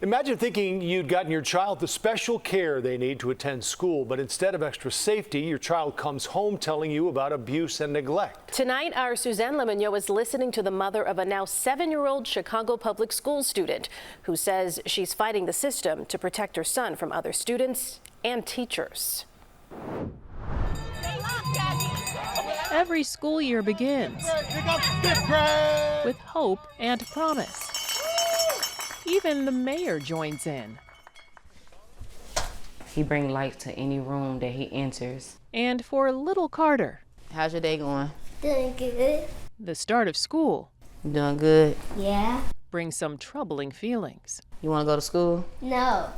Imagine thinking you'd gotten your child the special care they need to attend school, but instead of extra safety, your child comes home telling you about abuse and neglect. Tonight, our Suzanne Lemonnier is listening to the mother of a now 7-year-old Chicago public school student who says she's fighting the system to protect her son from other students and teachers. Every school year begins with hope and promise. Even the mayor joins in. He brings life to any room that he enters. And for little Carter, How's your day going? Doing good. the start of school You doing good? Yeah. brings some troubling feelings. You want to go to school? No.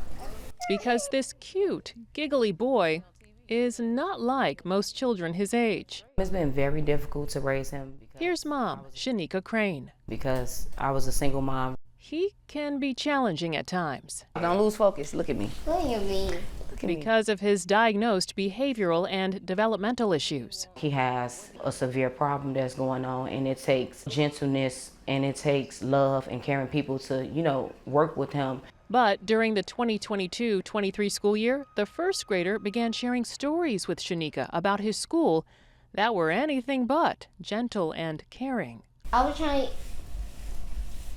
Because this cute, giggly boy is not like most children his age. It's been very difficult to raise him Here's mom, Shanika Crane. because I was a single mom. He can be challenging at times Don't lose focus. Look at me. What do you mean? Look at me. because of his diagnosed behavioral and developmental issues. He has a severe problem that's going on, and it takes gentleness and it takes love and caring people to, work with him. But during the 2022-23 school year, the first grader began sharing stories with Shanika about his school that were anything but gentle and caring. I was trying to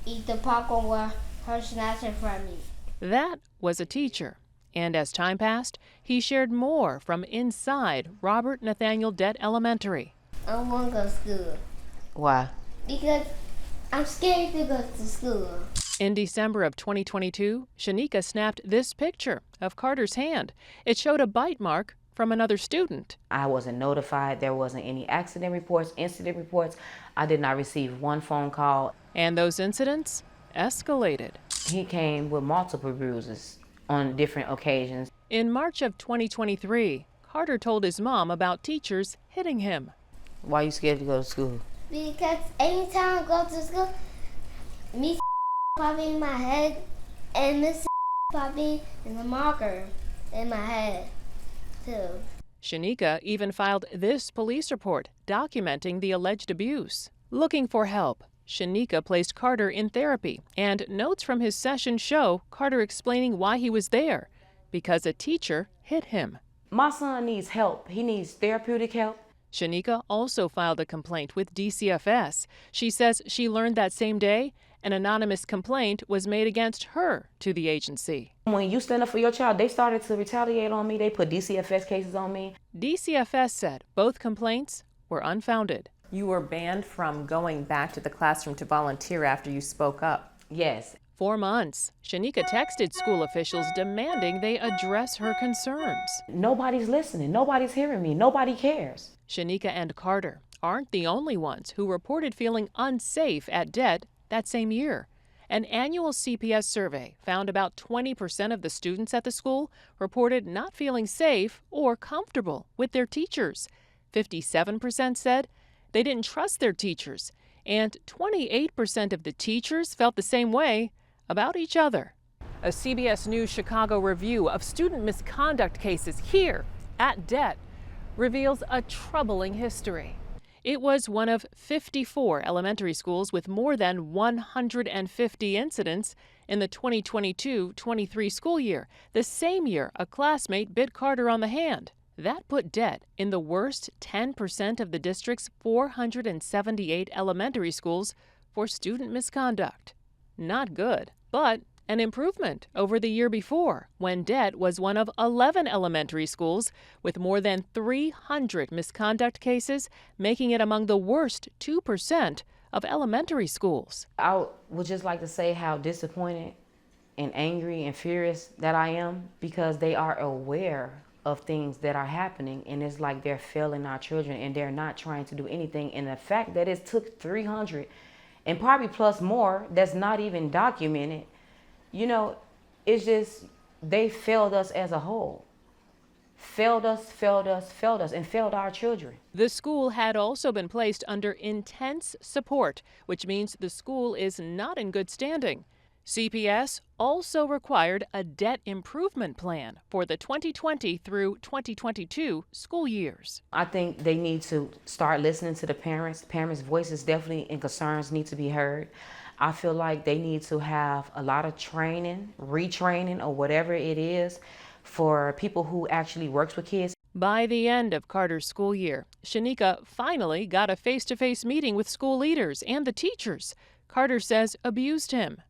eat the popcorn while her snatching from me. That was a teacher. And as time passed, he shared more from inside Robert Nathaniel Dett Elementary. I don't want to go to school Why? because I'm scared to go to school. In December of 2022, Shanika snapped this picture of Carter's hand. It showed a bite mark from another student. I wasn't notified. There wasn't any accident reports, incident reports. I did not receive one phone call. And those incidents escalated. He came with multiple bruises on different occasions. In March of 2023, Carter told his mom about teachers hitting him. Why are you scared to go to school? Because anytime I go to school, Miss pop in my head and Miss pop in the marker in my head too. Shanika even filed this police report documenting the alleged abuse. Looking for help, Shanika placed Carter in therapy, and notes from his session show Carter explaining why he was there, because a teacher hit him. My son needs help. He needs therapeutic help. Shanika also filed a complaint with DCFS. She says she learned that same day an anonymous complaint was made against her to the agency. When you stand up for your child, they started to retaliate on me. They put DCFS cases on me. DCFS said both complaints were unfounded. You were banned from going back to the classroom to volunteer after you spoke up. Yes. 4 months, Shanika texted school officials demanding they address her concerns. Nobody's listening. Nobody's hearing me. Nobody cares. Shanika and Carter aren't the only ones who reported feeling unsafe at Dett that same year. An annual CPS survey found about 20% of the students at the school reported not feeling safe or comfortable with their teachers. 57% said they didn't trust their teachers, and 28% of the teachers felt the same way about each other. A CBS News Chicago review of student misconduct cases here at Dett reveals a troubling history. It was one of 54 elementary schools with more than 150 incidents in the 2022-23 school year, the same year a classmate bit Carter on the hand. That put Dett in the worst 10% of the district's 478 elementary schools for student misconduct. Not good, but an improvement over the year before, when Dett was one of 11 elementary schools with more than 300 misconduct cases, making it among the worst 2% of elementary schools. I would just like to say how disappointed and angry and furious that I am, because they are aware of things that are happening, and it's like they're failing our children and they're not trying to do anything. And the fact that it took 300 and probably plus more that's not even documented, it's just, they failed us as a whole. Failed us, and failed our children. The school had also been placed under intense support, which means the school is not in good standing. CPS also required a debt improvement plan for the 2020 through 2022 school years. I think they need to start listening to the parents. Parents' voices definitely and concerns need to be heard. I feel like they need to have a lot of training, retraining, or whatever it is for people who actually works with kids. By the end of Carter's school year, Shanika finally got a face-to-face meeting with school leaders and the teachers Carter says abused him.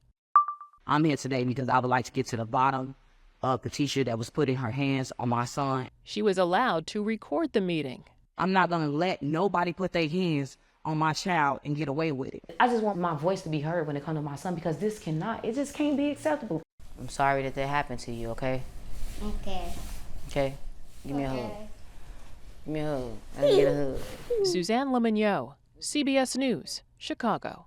I'm here today because I would like to get to the bottom of the teacher that was putting her hands on my son. She was allowed to record the meeting. I'm not going to let nobody put their hands on my child and get away with it. I just want my voice to be heard when it comes to my son, because it just can't be acceptable. I'm sorry that happened to you, okay? Okay. Okay? Give me a hug. Give me a hug. Let me get a hug. Suzanne Lemonnier, CBS News, Chicago.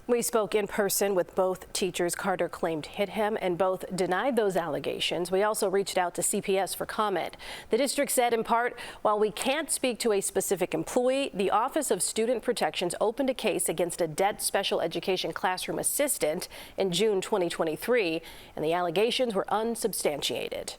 We spoke in person with both teachers Carter claimed hit him, and both denied those allegations. We also reached out to CPS for comment. The district said in part, while we can't speak to a specific employee, the Office of Student Protections opened a case against a dead special education classroom assistant in June 2023, and the allegations were unsubstantiated.